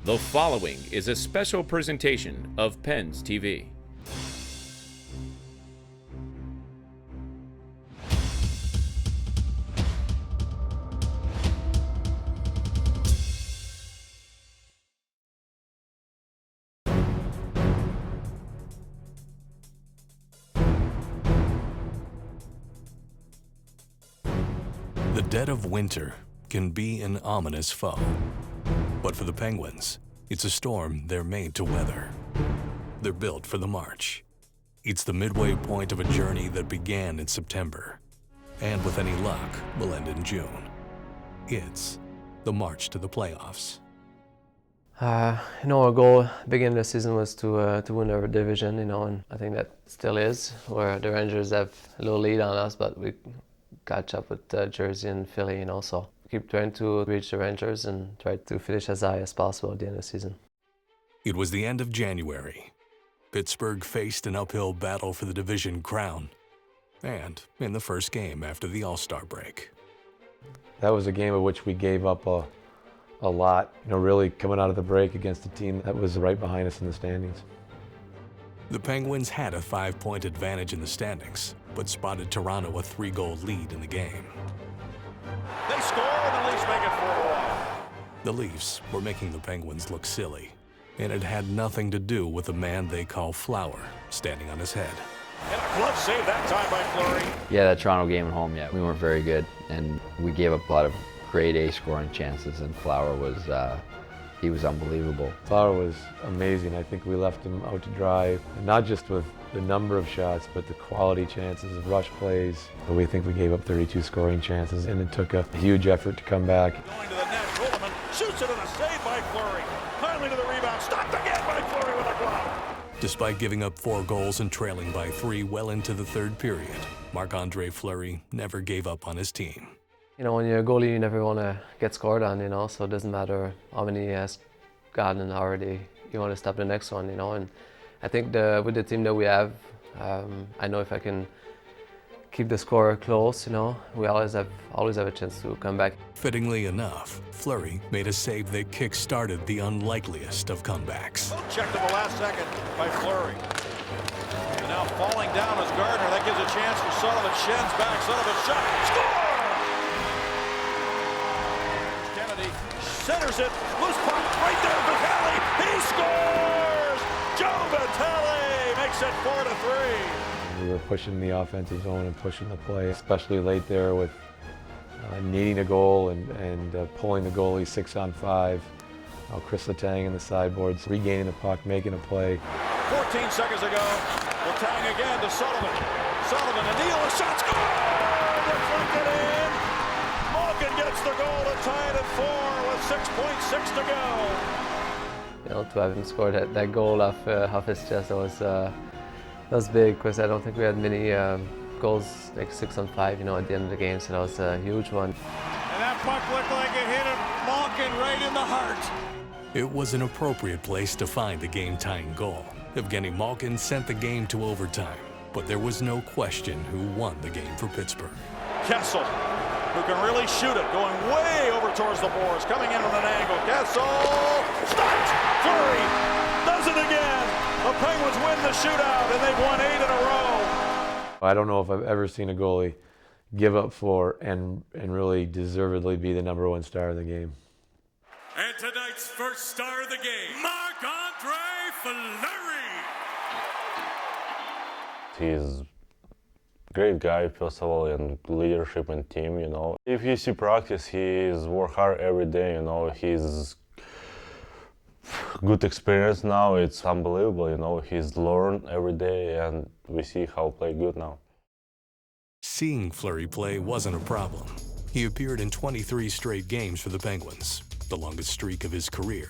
The following is a special presentation of Pens TV. The dead of winter can be an ominous foe. But for the Penguins, it's a storm they're made to weather. They're built for the march. It's the midway point of a journey that began in September, and with any luck, will end in June. It's the march to the playoffs. Our goal beginning the season was to win our division, and I think that still is, where the Rangers have a little lead on us, but we catch up with Jersey and Philly, so keep trying to reach the Rangers and try to finish as high as possible at the end of the season. It was the end of January. Pittsburgh faced an uphill battle for the division crown, and in the first game after the All-Star break. That was a game of which we gave up a lot, really coming out of the break against a team that was right behind us in the standings. The Penguins had a 5-point advantage in the standings, but spotted Toronto a 3-goal lead in the game. They score and the Leafs make it 4-1. The Leafs were making the Penguins look silly, and it had nothing to do with the man they call Flower standing on his head. And a glove save that time by Fleury. Yeah, that Toronto game at home, we weren't very good, and we gave up a lot of grade A scoring chances, and Flower was, he was unbelievable. Flower was amazing. I think we left him out to dry, not just with the number of shots, but the quality chances, rush plays. We think we gave up 32 scoring chances, and it took a huge effort to come back. Going to the net, Roman shoots it and a save by Fleury. Finally to the rebound, stopped again by Fleury with a glove. Despite giving up 4 goals and trailing by 3 well into the third period, Marc-Andre Fleury never gave up on his team. When you're a goalie, you never want to get scored on, so it doesn't matter how many he has gotten already. You want to stop the next one, and I think with the team that we have, I know if I can keep the score close, we always have a chance to come back. Fittingly enough, Fleury made a save that kick-started the unlikeliest of comebacks. Checked in the last second by Fleury. And now falling down is Gardner. That gives a chance for Sullivan. Schen's back. Sullivan shot. Score! Kennedy centers it. Loose puck right there. Vitale. He scores! Joe Vitale makes it 4-3. We were pushing the offensive zone and pushing the play, especially late there with needing a goal and pulling the goalie 6-on-5. Chris Letang in the sideboards, regaining the puck, making a play. 14 seconds ago, Letang again to Sullivan. Sullivan, a Neal, a shot, score! Deflected in. Malkin gets the goal to tie it at 4 with 6.6 to go. To have him score that goal off his chest, that was big, because I don't think we had many goals like 6-on-5, at the end of the game, so that was a huge one. And that puck looked like it hit him, Malkin right in the heart. It was an appropriate place to find the game-tying goal. Evgeny Malkin sent the game to overtime, but there was no question who won the game for Pittsburgh. Kessel, who can really shoot it, going way over towards the boards, coming in on an angle. Kessel, stopped! Fleury does it again! The Penguins win the shootout, and they've won 8 in a row. I don't know if I've ever seen a goalie give up 4 and really deservedly be the #1 star of the game. And tonight's first star of the game, Marc-Andre Fleury. He's a great guy, first of all, and leadership and team, If you see practice, he's work hard every day, He's good experience now. It's unbelievable, He's learned every day, and we see how play good now. Seeing Fleury play wasn't a problem. He appeared in 23 straight games for the Penguins, the longest streak of his career.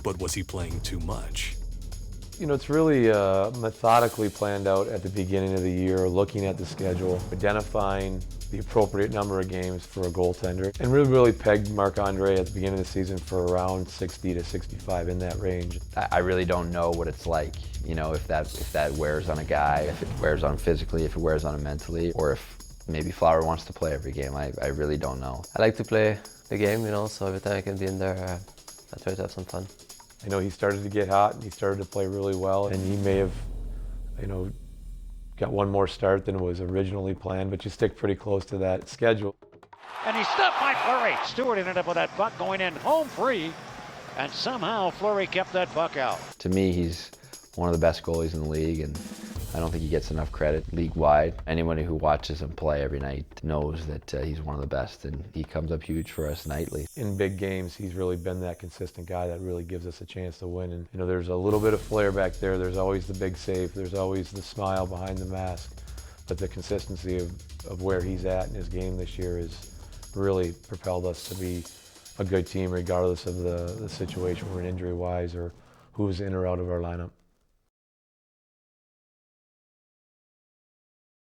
But was he playing too much? It's really methodically planned out at the beginning of the year, looking at the schedule, identifying the appropriate number of games for a goaltender, and really pegged Marc-Andre at the beginning of the season for around 60 to 65, in that range. I really don't know what it's like, if that wears on a guy, if it wears on him physically, if it wears on him mentally, or if maybe Flower wants to play every game. I really don't know. I like to play the game, so every time I can be in there, I try to have some fun. I know he started to get hot and he started to play really well, and he may have, got one more start than was originally planned, but you stick pretty close to that schedule. And he's stopped by Fleury. Stewart ended up with that puck going in home free, and somehow Fleury kept that puck out. To me, he's one of the best goalies in the league, and I don't think he gets enough credit league-wide. Anybody who watches him play every night knows that he's one of the best, and he comes up huge for us nightly. In big games, he's really been that consistent guy that really gives us a chance to win. And there's a little bit of flair back there. There's always the big save. There's always the smile behind the mask. But the consistency of where he's at in his game this year has really propelled us to be a good team, regardless of the situation we're in injury-wise or who's in or out of our lineup.